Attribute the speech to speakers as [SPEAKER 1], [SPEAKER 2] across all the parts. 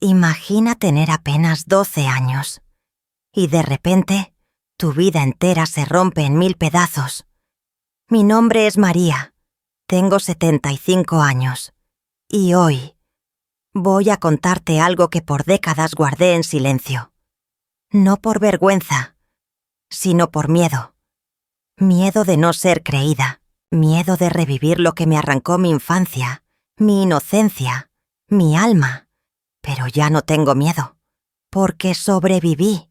[SPEAKER 1] Imagina tener apenas 12 años y de repente tu vida entera se rompe en 1000 pedazos. Mi nombre es María, tengo 75 años y hoy voy a contarte algo que por décadas guardé en silencio. No por vergüenza, sino por miedo. Miedo de no ser creída, miedo de revivir lo que me arrancó mi infancia, mi inocencia, mi alma. Pero ya no tengo miedo, porque sobreviví.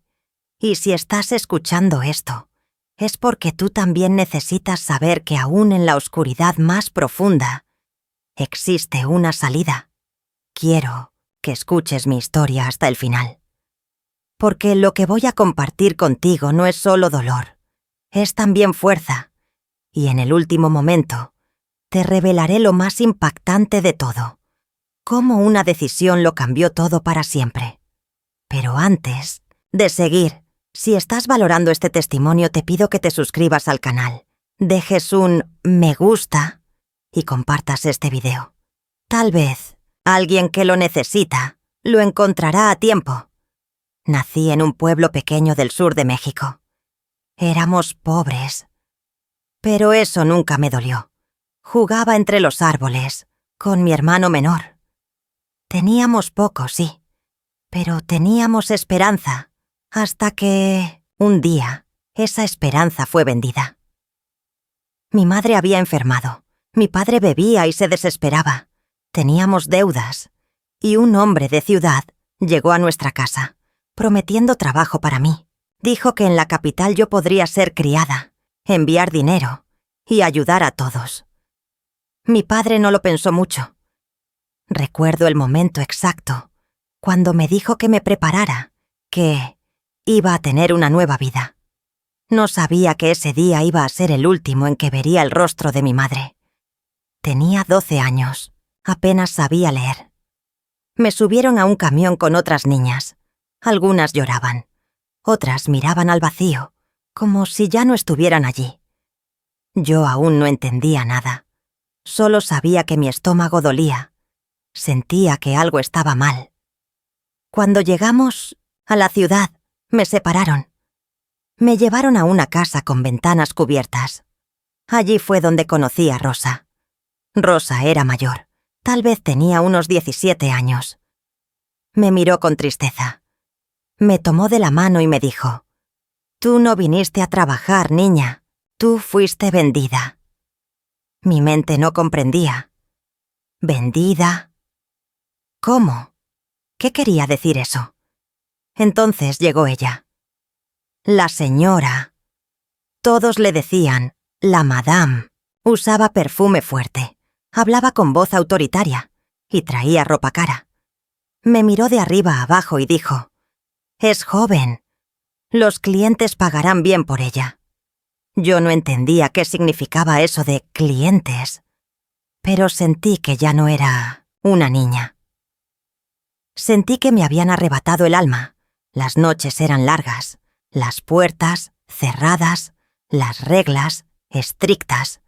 [SPEAKER 1] Y si estás escuchando esto, es porque tú también necesitas saber que aún en la oscuridad más profunda existe una salida. Quiero que escuches mi historia hasta el final. Porque lo que voy a compartir contigo no es solo dolor, es también fuerza. Y en el último momento, te revelaré lo más impactante de todo. Cómo una decisión lo cambió todo para siempre. Pero antes de seguir, si estás valorando este testimonio, te pido que te suscribas al canal, dejes un me gusta y compartas este video. Tal vez alguien que lo necesita lo encontrará a tiempo. Nací en un pueblo pequeño del sur de México. Éramos pobres. Pero eso nunca me dolió. Jugaba entre los árboles, con mi hermano menor. Teníamos poco, sí, pero teníamos esperanza, hasta que, un día, esa esperanza fue vendida. Mi madre había enfermado, mi padre bebía y se desesperaba, teníamos deudas, y un hombre de ciudad llegó a nuestra casa, prometiendo trabajo para mí. Dijo que en la capital yo podría ser criada, enviar dinero y ayudar a todos. Mi padre no lo pensó mucho. Recuerdo el momento exacto, cuando me dijo que me preparara, que iba a tener una nueva vida. No sabía que ese día iba a ser el último en que vería el rostro de mi madre. Tenía 12 años, apenas sabía leer. Me subieron a un camión con otras niñas. Algunas lloraban, otras miraban al vacío, como si ya no estuvieran allí. Yo aún no entendía nada. Solo sabía que mi estómago dolía. Sentía que algo estaba mal. Cuando llegamos a la ciudad, me separaron. Me llevaron a una casa con ventanas cubiertas. Allí fue donde conocí a Rosa. Rosa era mayor. Tal vez tenía unos 17 años. Me miró con tristeza. Me tomó de la mano y me dijo: «Tú no viniste a trabajar, niña. Tú fuiste vendida». Mi mente no comprendía. ¿Vendida? ¿Cómo? ¿Qué quería decir eso? Entonces llegó ella. La señora. Todos le decían la madame. Usaba perfume fuerte, hablaba con voz autoritaria y traía ropa cara. Me miró de arriba a abajo y dijo: «Es joven. Los clientes pagarán bien por ella». Yo no entendía qué significaba eso de clientes, pero sentí que ya no era una niña. Sentí que me habían arrebatado el alma. Las noches eran largas, las puertas cerradas, las reglas estrictas.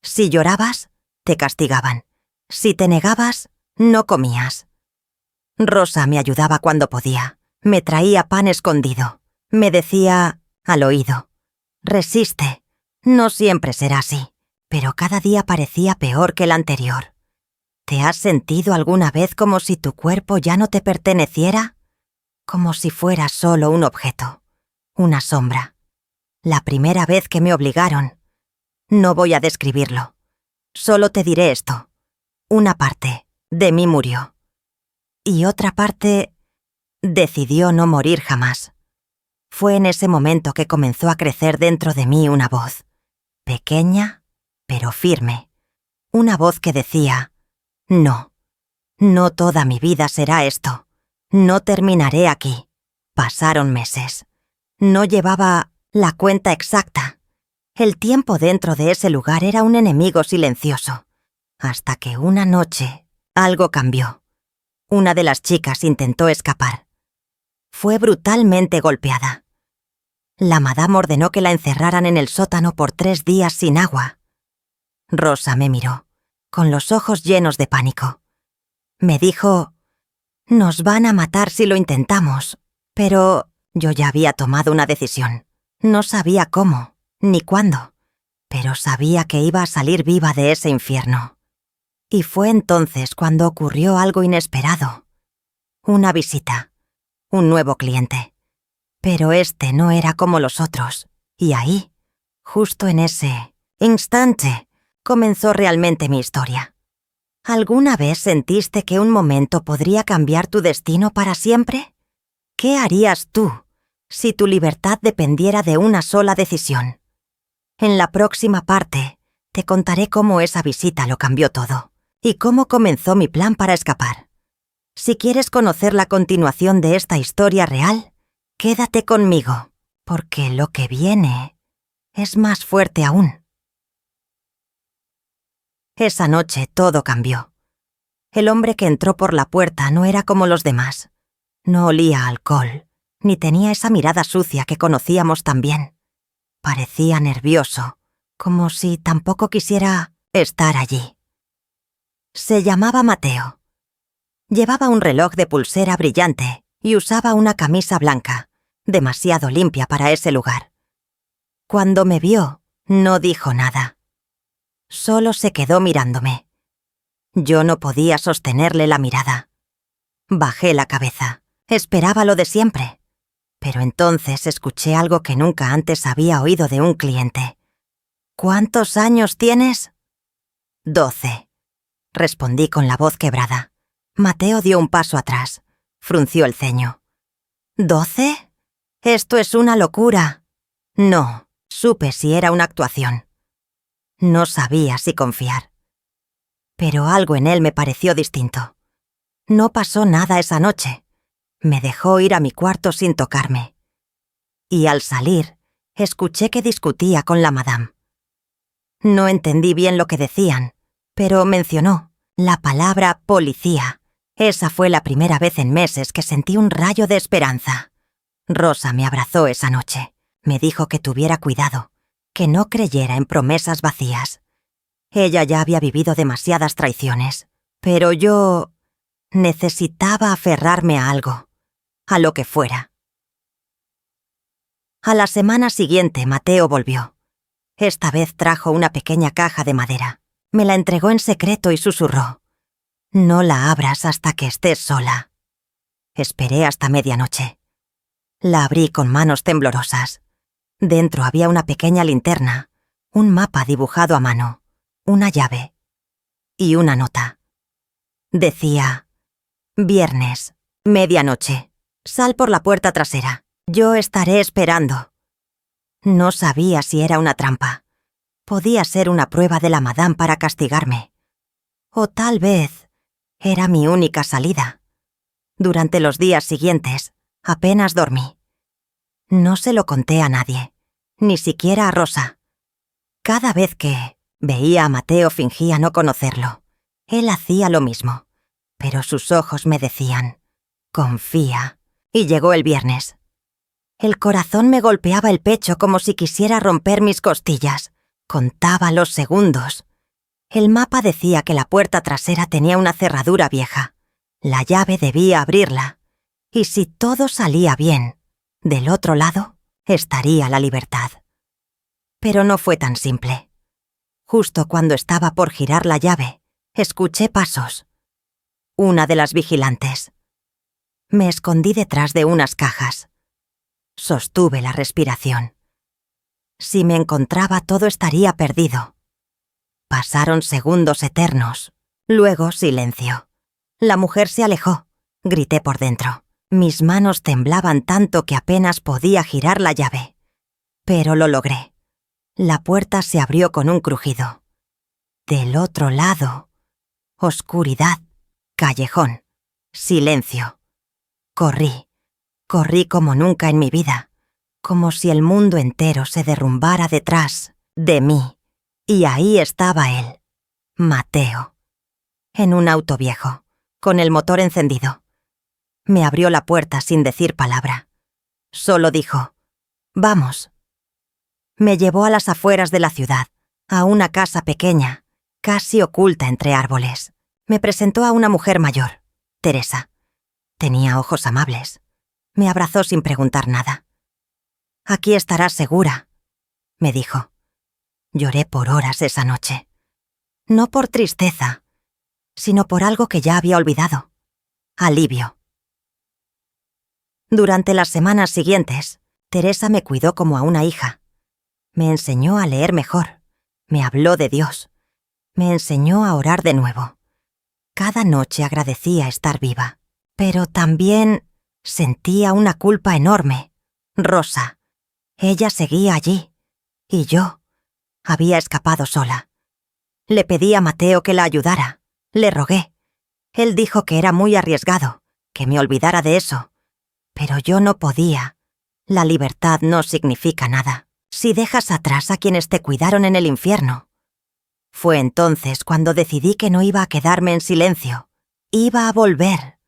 [SPEAKER 1] Si llorabas, te castigaban. Si te negabas, no comías. Rosa me ayudaba cuando podía. Me traía pan escondido. Me decía al oído: «Resiste. No siempre será así». Pero cada día parecía peor que el anterior. ¿Te has sentido alguna vez como si tu cuerpo ya no te perteneciera? Como si fueras solo un objeto, una sombra. La primera vez que me obligaron. No voy a describirlo. Solo te diré esto. Una parte de mí murió. Y otra parte decidió no morir jamás. Fue en ese momento que comenzó a crecer dentro de mí una voz. Pequeña, pero firme. Una voz que decía: «No, no toda mi vida será esto. No terminaré aquí». Pasaron meses. No llevaba la cuenta exacta. El tiempo dentro de ese lugar era un enemigo silencioso. Hasta que una noche algo cambió. Una de las chicas intentó escapar. Fue brutalmente golpeada. La madame ordenó que la encerraran en el sótano por 3 días sin agua. Rosa me miró, con los ojos llenos de pánico. Me dijo: Nos van a matar si lo intentamos. Pero yo ya había tomado una decisión. No sabía cómo, ni cuándo, pero sabía que iba a salir viva de ese infierno. Y fue entonces cuando ocurrió algo inesperado. Una visita, un nuevo cliente. Pero este no era como los otros, y ahí, justo en ese instante, comenzó realmente mi historia. ¿Alguna vez sentiste que un momento podría cambiar tu destino para siempre? ¿Qué harías tú si tu libertad dependiera de una sola decisión? En la próxima parte, te contaré cómo esa visita lo cambió todo y cómo comenzó mi plan para escapar. Si quieres conocer la continuación de esta historia real, quédate conmigo, porque lo que viene es más fuerte aún. Esa noche todo cambió. El hombre que entró por la puerta no era como los demás. No olía a alcohol, ni tenía esa mirada sucia que conocíamos tan bien. Parecía nervioso, como si tampoco quisiera estar allí. Se llamaba Mateo. Llevaba un reloj de pulsera brillante y usaba una camisa blanca, demasiado limpia para ese lugar. Cuando me vio, no dijo nada. Solo se quedó mirándome. Yo no podía sostenerle la mirada. Bajé la cabeza. Esperaba lo de siempre. Pero entonces escuché algo que nunca antes había oído de un cliente. ¿Cuántos años tienes? 12. Respondí con la voz quebrada. Mateo dio un paso atrás. Frunció el ceño. ¿12? Esto es una locura. No, supe si era una actuación. No sabía si confiar. Pero algo en él me pareció distinto. No pasó nada esa noche. Me dejó ir a mi cuarto sin tocarme. Y al salir, escuché que discutía con la madame. No entendí bien lo que decían, pero mencionó la palabra policía. Esa fue la primera vez en meses que sentí un rayo de esperanza. Rosa me abrazó esa noche. Me dijo que tuviera cuidado, que no creyera en promesas vacías. Ella ya había vivido demasiadas traiciones, pero yo necesitaba aferrarme a algo, a lo que fuera. A la semana siguiente, Mateo volvió. Esta vez trajo una pequeña caja de madera. Me la entregó en secreto y susurró: «No la abras hasta que estés sola». Esperé hasta medianoche. La abrí con manos temblorosas. Dentro había una pequeña linterna, un mapa dibujado a mano, una llave y una nota. Decía: «Viernes, medianoche. Sal por la puerta trasera. Yo estaré esperando». No sabía si era una trampa. Podía ser una prueba de la madame para castigarme. O tal vez era mi única salida. Durante los días siguientes, apenas dormí. No se lo conté a nadie, ni siquiera a Rosa. Cada vez que veía a Mateo fingía no conocerlo. Él hacía lo mismo, pero sus ojos me decían: «Confía». Y llegó el viernes. El corazón me golpeaba el pecho como si quisiera romper mis costillas. Contaba los segundos. El mapa decía que la puerta trasera tenía una cerradura vieja. La llave debía abrirla. Y si todo salía bien, del otro lado estaría la libertad. Pero no fue tan simple. Justo cuando estaba por girar la llave, escuché pasos. Una de las vigilantes. Me escondí detrás de unas cajas. Sostuve la respiración. Si me encontraba, todo estaría perdido. Pasaron segundos eternos. Luego silencio. La mujer se alejó. Grité por dentro. Mis manos temblaban tanto que apenas podía girar la llave. Pero lo logré. La puerta se abrió con un crujido. Del otro lado, oscuridad, callejón, silencio. Corrí como nunca en mi vida, como si el mundo entero se derrumbara detrás de mí. Y ahí estaba él, Mateo, en un auto viejo, con el motor encendido. Me abrió la puerta sin decir palabra. Solo dijo: «Vamos». Me llevó a las afueras de la ciudad, a una casa pequeña, casi oculta entre árboles. Me presentó a una mujer mayor, Teresa. Tenía ojos amables. Me abrazó sin preguntar nada. «Aquí estarás segura», me dijo. Lloré por horas esa noche. No por tristeza, sino por algo que ya había olvidado. Alivio. Durante las semanas siguientes, Teresa me cuidó como a una hija. Me enseñó a leer mejor. Me habló de Dios. Me enseñó a orar de nuevo. Cada noche agradecía estar viva. Pero también sentía una culpa enorme. Rosa. Ella seguía allí. Y yo había escapado sola. Le pedí a Mateo que la ayudara. Le rogué. Él dijo que era muy arriesgado, que me olvidara de eso. Pero yo no podía. La libertad no significa nada si dejas atrás a quienes te cuidaron en el infierno. Fue entonces cuando decidí que no iba a quedarme en silencio. Iba a volver.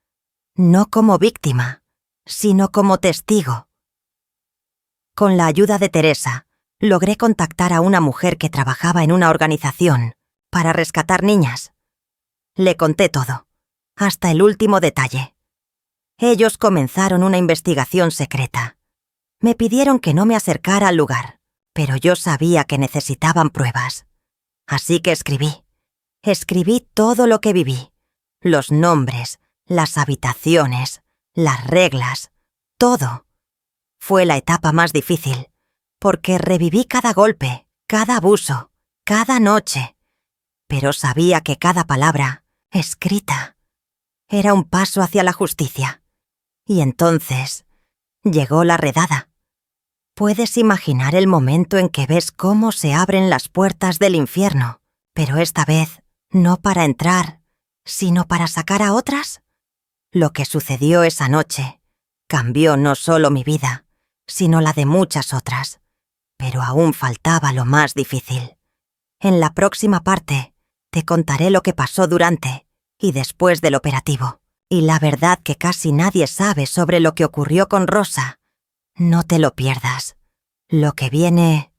[SPEAKER 1] No como víctima, sino como testigo. Con la ayuda de Teresa, logré contactar a una mujer que trabajaba en una organización para rescatar niñas. Le conté todo, hasta el último detalle. Ellos comenzaron una investigación secreta. Me pidieron que no me acercara al lugar, pero yo sabía que necesitaban pruebas. Así que escribí. Escribí todo lo que viví. Los nombres, las habitaciones, las reglas, todo. Fue la etapa más difícil, porque reviví cada golpe, cada abuso, cada noche. Pero sabía que cada palabra, escrita, era un paso hacia la justicia. Y entonces llegó la redada. Puedes imaginar el momento en que ves cómo se abren las puertas del infierno, pero esta vez no para entrar, sino para sacar a otras. Lo que sucedió esa noche cambió no solo mi vida, sino la de muchas otras. Pero aún faltaba lo más difícil. En la próxima parte te contaré lo que pasó durante y después del operativo. Y la verdad que casi nadie sabe sobre lo que ocurrió con Rosa. No te lo pierdas. Lo que viene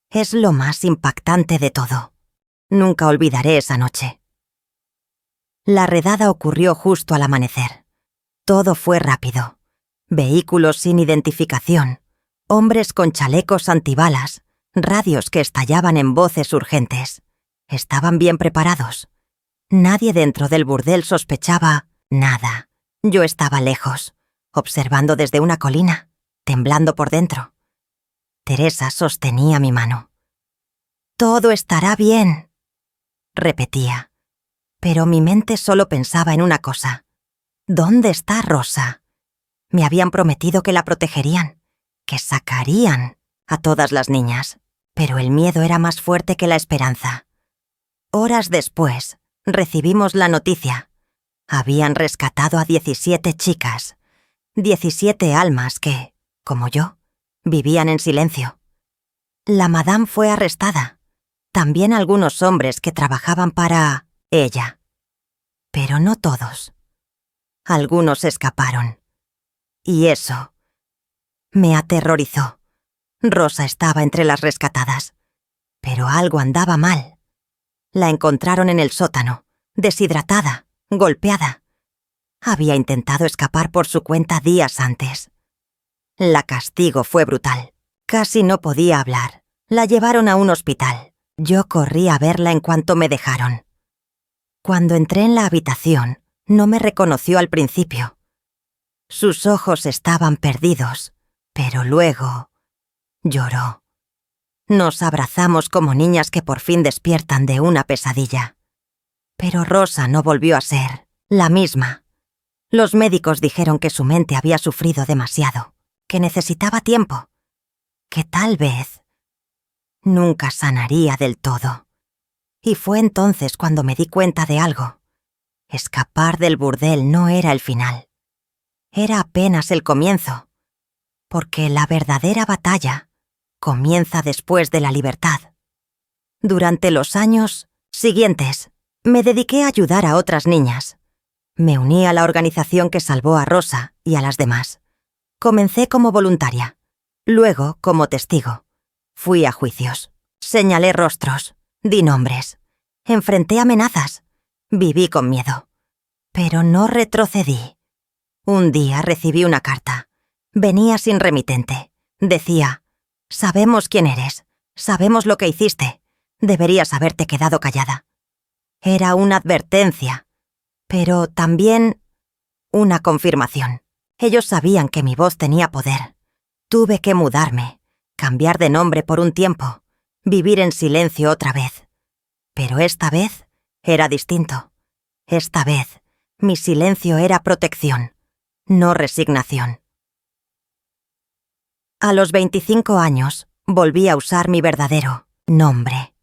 [SPEAKER 1] es lo más impactante de todo. Nunca olvidaré esa noche. La redada ocurrió justo al amanecer. Todo fue rápido. Vehículos sin identificación, hombres con chalecos antibalas, radios que estallaban en voces urgentes. Estaban bien preparados. Nadie dentro del burdel sospechaba nada. Yo estaba lejos, observando desde una colina, temblando por dentro. Teresa sostenía mi mano. «Todo estará bien», repetía. Pero mi mente solo pensaba en una cosa. ¿Dónde está Rosa? Me habían prometido que la protegerían, que sacarían a todas las niñas. Pero el miedo era más fuerte que la esperanza. Horas después, recibimos la noticia. Habían rescatado a 17 chicas, 17 almas que, como yo, vivían en silencio. La madame fue arrestada. También algunos hombres que trabajaban para ella. Pero no todos. Algunos escaparon. Y eso me aterrorizó. Rosa estaba entre las rescatadas. Pero algo andaba mal. La encontraron en el sótano, deshidratada, golpeada. Había intentado escapar por su cuenta días antes. La castigo fue brutal. Casi no podía hablar. La llevaron a un hospital. Yo corrí a verla en cuanto me dejaron. Cuando entré en la habitación, no me reconoció al principio. Sus ojos estaban perdidos, pero luego lloró. Nos abrazamos como niñas que por fin despiertan de una pesadilla. Pero Rosa no volvió a ser la misma. Los médicos dijeron que su mente había sufrido demasiado, que necesitaba tiempo, que tal vez nunca sanaría del todo. Y fue entonces cuando me di cuenta de algo. Escapar del burdel no era el final. Era apenas el comienzo, porque la verdadera batalla comienza después de la libertad. Durante los años siguientes, me dediqué a ayudar a otras niñas. Me uní a la organización que salvó a Rosa y a las demás. Comencé como voluntaria, luego como testigo. Fui a juicios, señalé rostros, di nombres, enfrenté amenazas, viví con miedo, pero no retrocedí. Un día recibí una carta. Venía sin remitente. Decía: «Sabemos quién eres. Sabemos lo que hiciste. Deberías haberte quedado callada». Era una advertencia, pero también una confirmación. Ellos sabían que mi voz tenía poder. Tuve que mudarme, cambiar de nombre por un tiempo, vivir en silencio otra vez. Pero esta vez era distinto. Esta vez, mi silencio era protección, no resignación. A los 25 años, volví a usar mi verdadero nombre.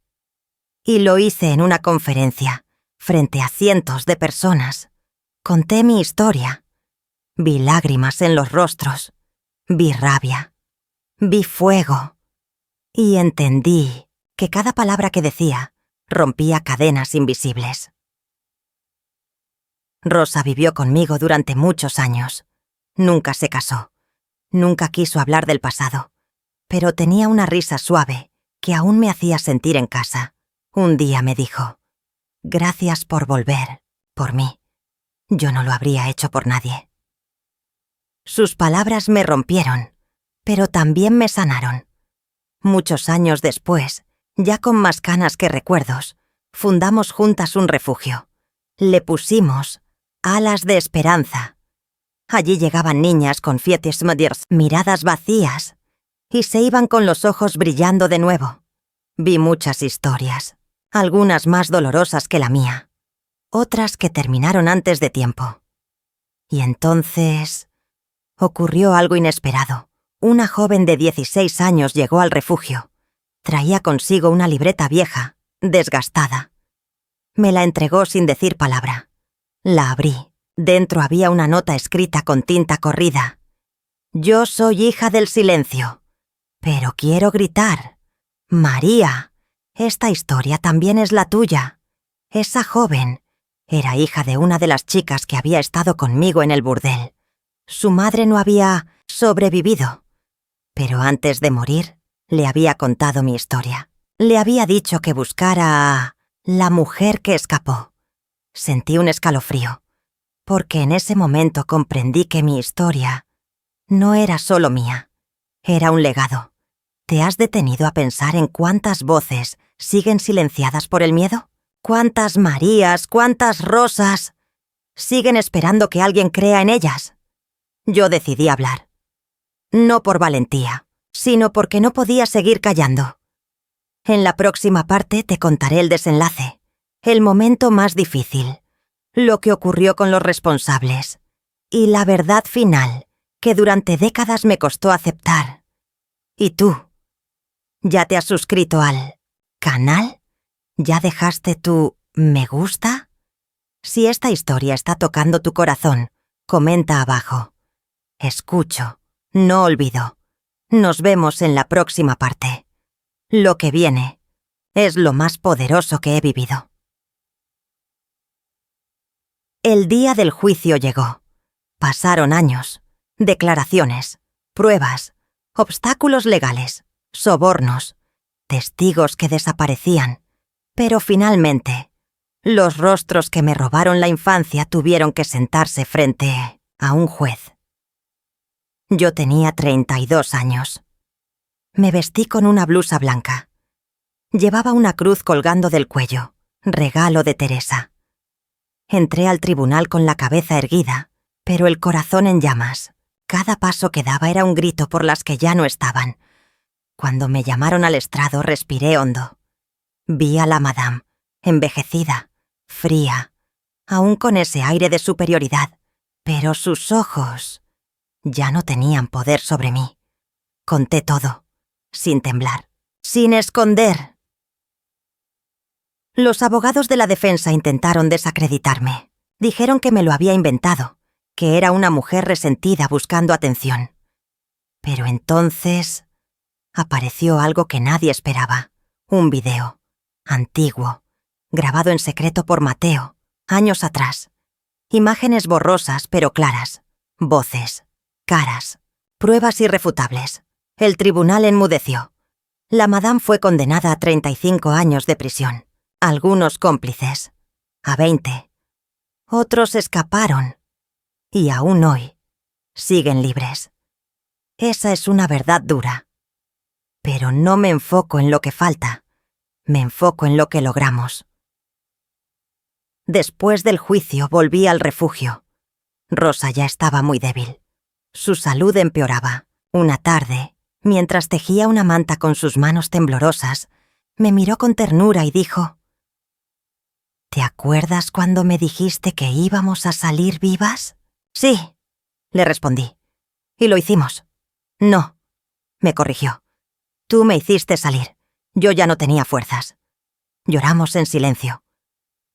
[SPEAKER 1] Y lo hice en una conferencia, frente a cientos de personas. Conté mi historia. Vi lágrimas en los rostros. Vi rabia. Vi fuego. Y entendí que cada palabra que decía rompía cadenas invisibles. Rosa vivió conmigo durante muchos años. Nunca se casó. Nunca quiso hablar del pasado. Pero tenía una risa suave que aún me hacía sentir en casa. Un día me dijo: «Gracias por volver, por mí. Yo no lo habría hecho por nadie». Sus palabras me rompieron, pero también me sanaron. Muchos años después, ya con más canas que recuerdos, fundamos juntas un refugio. Le pusimos Alas de Esperanza. Allí llegaban niñas con fietes miradas vacías, y se iban con los ojos brillando de nuevo. Vi muchas historias, algunas más dolorosas que la mía, otras que terminaron antes de tiempo. Y entonces ocurrió algo inesperado. Una joven de 16 años llegó al refugio. Traía consigo una libreta vieja, desgastada. Me la entregó sin decir palabra. La abrí. Dentro había una nota escrita con tinta corrida. «Yo soy hija del silencio, pero quiero gritar. María, esta historia también es la tuya. Esa joven era hija de una de las chicas que había estado conmigo en el burdel. Su madre no había sobrevivido, pero antes de morir le había contado mi historia. Le había dicho que buscara a la mujer que escapó». Sentí un escalofrío, porque en ese momento comprendí que mi historia no era solo mía, era un legado. ¿Te has detenido a pensar en cuántas voces siguen silenciadas por el miedo? ¿Cuántas Marías, cuántas Rosas siguen esperando que alguien crea en ellas? Yo decidí hablar. No por valentía, sino porque no podía seguir callando. En la próxima parte te contaré el desenlace, el momento más difícil, lo que ocurrió con los responsables y la verdad final que durante décadas me costó aceptar. ¿Y tú? ¿Ya te has suscrito al canal? ¿Ya dejaste tu me gusta? Si esta historia está tocando tu corazón, comenta abajo. Escucho, no olvido. Nos vemos en la próxima parte. Lo que viene es lo más poderoso que he vivido. El día del juicio llegó. Pasaron años, declaraciones, pruebas, obstáculos legales, sobornos, testigos que desaparecían. Pero finalmente, los rostros que me robaron la infancia tuvieron que sentarse frente a un juez. Yo tenía 32 años. Me vestí con una blusa blanca. Llevaba una cruz colgando del cuello, regalo de Teresa. Entré al tribunal con la cabeza erguida, pero el corazón en llamas. Cada paso que daba era un grito por las que ya no estaban. Cuando me llamaron al estrado, respiré hondo. Vi a la madame, envejecida, fría, aún con ese aire de superioridad, pero sus ojos ya no tenían poder sobre mí. Conté todo, sin temblar, sin esconder. Los abogados de la defensa intentaron desacreditarme. Dijeron que me lo había inventado, que era una mujer resentida buscando atención. Pero entonces apareció algo que nadie esperaba, un video, antiguo, grabado en secreto por Mateo, años atrás. Imágenes borrosas pero claras, voces, caras, pruebas irrefutables. El tribunal enmudeció. La madame fue condenada a 35 años de prisión. Algunos cómplices, a 20. Otros escaparon. Y aún hoy, siguen libres. Esa es una verdad dura. Pero no me enfoco en lo que falta, me enfoco en lo que logramos. Después del juicio volví al refugio. Rosa ya estaba muy débil. Su salud empeoraba. Una tarde, mientras tejía una manta con sus manos temblorosas, me miró con ternura y dijo: «¿Te acuerdas cuando me dijiste que íbamos a salir vivas?» «Sí», le respondí. «Y lo hicimos». «No», me corrigió. «Tú me hiciste salir. Yo ya no tenía fuerzas». Lloramos en silencio.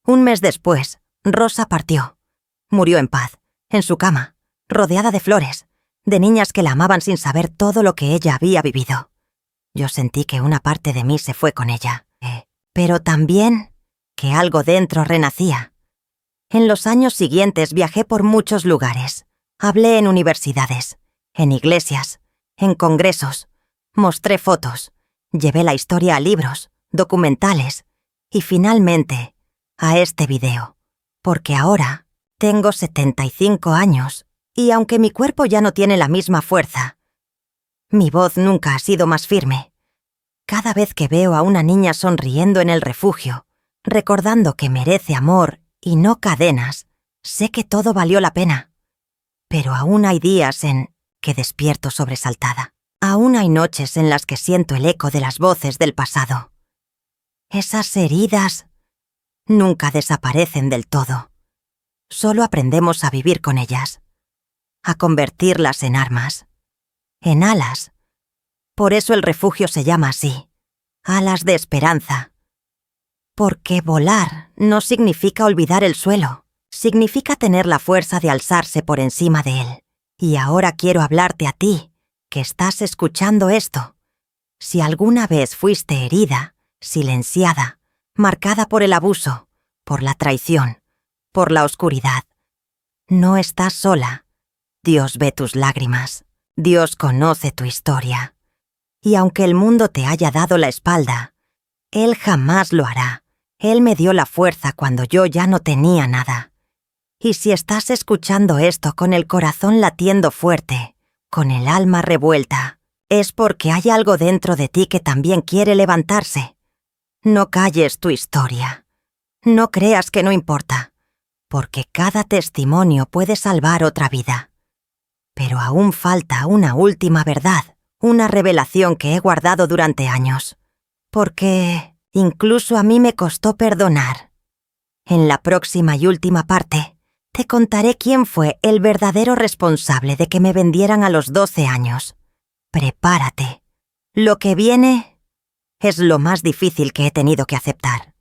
[SPEAKER 1] Un mes después, Rosa partió. Murió en paz, en su cama, rodeada de flores, de niñas que la amaban sin saber todo lo que ella había vivido. Yo sentí que una parte de mí se fue con ella, pero también que algo dentro renacía. En los años siguientes viajé por muchos lugares. Hablé en universidades, en iglesias, en congresos. Mostré fotos, llevé la historia a libros, documentales y finalmente a este video. Porque ahora tengo 75 años y aunque mi cuerpo ya no tiene la misma fuerza, mi voz nunca ha sido más firme. Cada vez que veo a una niña sonriendo en el refugio, recordando que merece amor y no cadenas, sé que todo valió la pena. Pero aún hay días en que despierto sobresaltada. Aún hay noches en las que siento el eco de las voces del pasado. Esas heridas nunca desaparecen del todo. Solo aprendemos a vivir con ellas, a convertirlas en armas, en alas. Por eso el refugio se llama así, alas de esperanza. Porque volar no significa olvidar el suelo, significa tener la fuerza de alzarse por encima de él. Y ahora quiero hablarte a ti, que estás escuchando esto. Si alguna vez fuiste herida, silenciada, marcada por el abuso, por la traición, por la oscuridad, no estás sola. Dios ve tus lágrimas, Dios conoce tu historia. Y aunque el mundo te haya dado la espalda, Él jamás lo hará. Él me dio la fuerza cuando yo ya no tenía nada. Y si estás escuchando esto con el corazón latiendo fuerte, con el alma revuelta, es porque hay algo dentro de ti que también quiere levantarse. No calles tu historia. No creas que no importa, porque cada testimonio puede salvar otra vida. Pero aún falta una última verdad, una revelación que he guardado durante años. Porque incluso a mí me costó perdonar. En la próxima y última parte, te contaré quién fue el verdadero responsable de que me vendieran a los 12 años. Prepárate. Lo que viene es lo más difícil que he tenido que aceptar.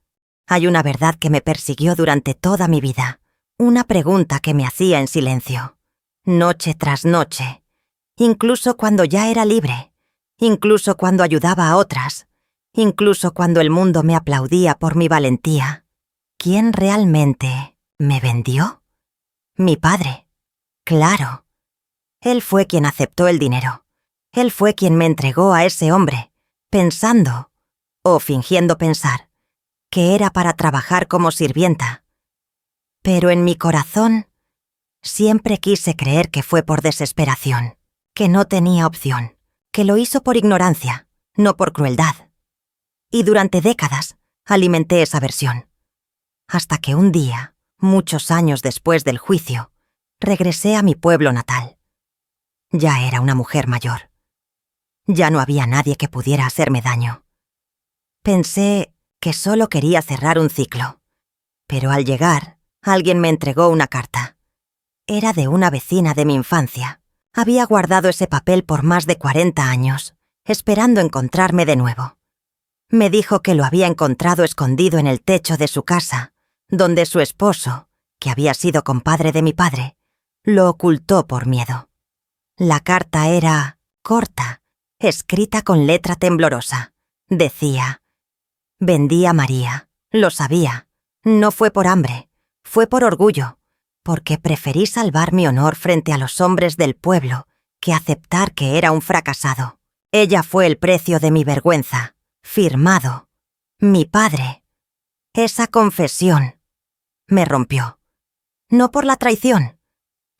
[SPEAKER 1] Hay una verdad que me persiguió durante toda mi vida, una pregunta que me hacía en silencio, noche tras noche, incluso cuando ya era libre, incluso cuando ayudaba a otras, incluso cuando el mundo me aplaudía por mi valentía. ¿Quién realmente me vendió? Mi padre. Claro. Él fue quien aceptó el dinero. Él fue quien me entregó a ese hombre, pensando, o fingiendo pensar, que era para trabajar como sirvienta. Pero en mi corazón, siempre quise creer que fue por desesperación, que no tenía opción, que lo hizo por ignorancia, no por crueldad. Y durante décadas alimenté esa versión. Hasta que un día, muchos años después del juicio, regresé a mi pueblo natal. Ya era una mujer mayor. Ya no había nadie que pudiera hacerme daño. Pensé que solo quería cerrar un ciclo. Pero al llegar, alguien me entregó una carta. Era de una vecina de mi infancia. Había guardado ese papel por más de 40 años, esperando encontrarme de nuevo. Me dijo que lo había encontrado escondido en el techo de su casa, donde su esposo, que había sido compadre de mi padre, lo ocultó por miedo. La carta era corta, escrita con letra temblorosa. Decía: «Vendí a María, lo sabía. No fue por hambre, fue por orgullo, porque preferí salvar mi honor frente a los hombres del pueblo que aceptar que era un fracasado. Ella fue el precio de mi vergüenza. Firmado. Mi padre». Esa confesión me rompió. No por la traición,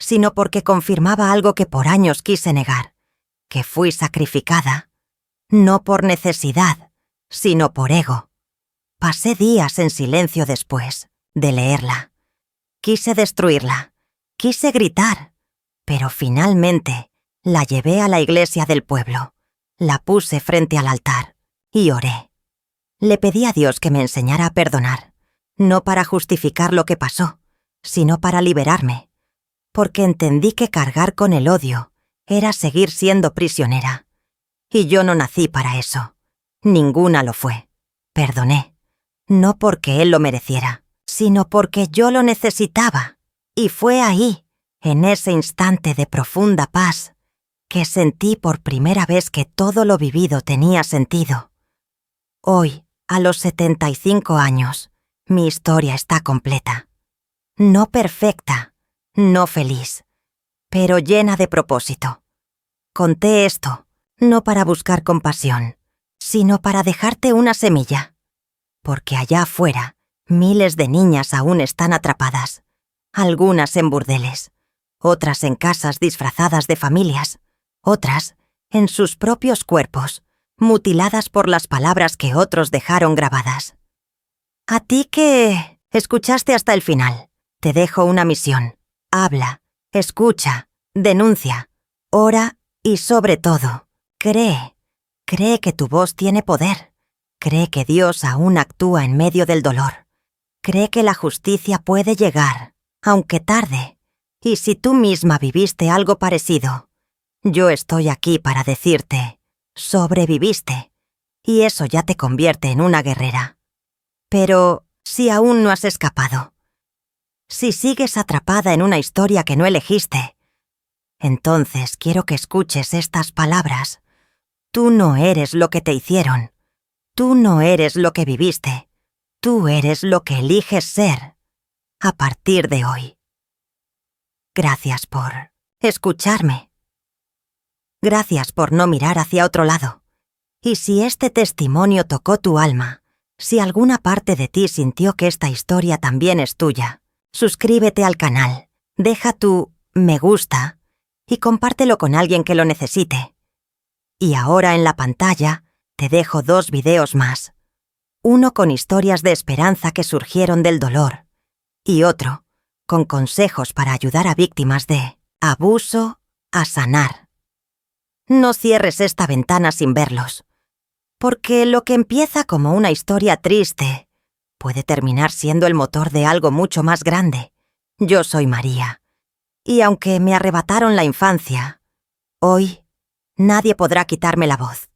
[SPEAKER 1] sino porque confirmaba algo que por años quise negar, que fui sacrificada, no por necesidad, sino por ego. Pasé días en silencio después de leerla. Quise destruirla, quise gritar, pero finalmente la llevé a la iglesia del pueblo, la puse frente al altar y oré. Le pedí a Dios que me enseñara a perdonar, no para justificar lo que pasó, sino para liberarme, porque entendí que cargar con el odio era seguir siendo prisionera. Y yo no nací para eso. Ninguna lo fue. Perdoné, no porque él lo mereciera, sino porque yo lo necesitaba. Y fue ahí, en ese instante de profunda paz, que sentí por primera vez que todo lo vivido tenía sentido. Hoy, a los 75 años, mi historia está completa. No perfecta, no feliz, pero llena de propósito. Conté esto, no para buscar compasión, sino para dejarte una semilla. Porque allá afuera, miles de niñas aún están atrapadas, algunas en burdeles, otras en casas disfrazadas de familias, otras en sus propios cuerpos, mutiladas por las palabras que otros dejaron grabadas. A ti que escuchaste hasta el final, te dejo una misión. Habla, escucha, denuncia, ora y sobre todo, cree. Cree que tu voz tiene poder. Cree que Dios aún actúa en medio del dolor. Cree que la justicia puede llegar, aunque tarde. Y si tú misma viviste algo parecido, yo estoy aquí para decirte, sobreviviste. Y eso ya te convierte en una guerrera. Pero si aún no has escapado, si sigues atrapada en una historia que no elegiste, entonces quiero que escuches estas palabras. Tú no eres lo que te hicieron. Tú no eres lo que viviste. Tú eres lo que eliges ser a partir de hoy. Gracias por escucharme. Gracias por no mirar hacia otro lado. Y si este testimonio tocó tu alma, si alguna parte de ti sintió que esta historia también es tuya, suscríbete al canal, deja tu me gusta y compártelo con alguien que lo necesite. Y ahora en la pantalla te dejo 2 videos más. Uno con historias de esperanza que surgieron del dolor y otro con consejos para ayudar a víctimas de abuso a sanar. No cierres esta ventana sin verlos, porque lo que empieza como una historia triste puede terminar siendo el motor de algo mucho más grande. Yo soy María, y aunque me arrebataron la infancia, hoy nadie podrá quitarme la voz.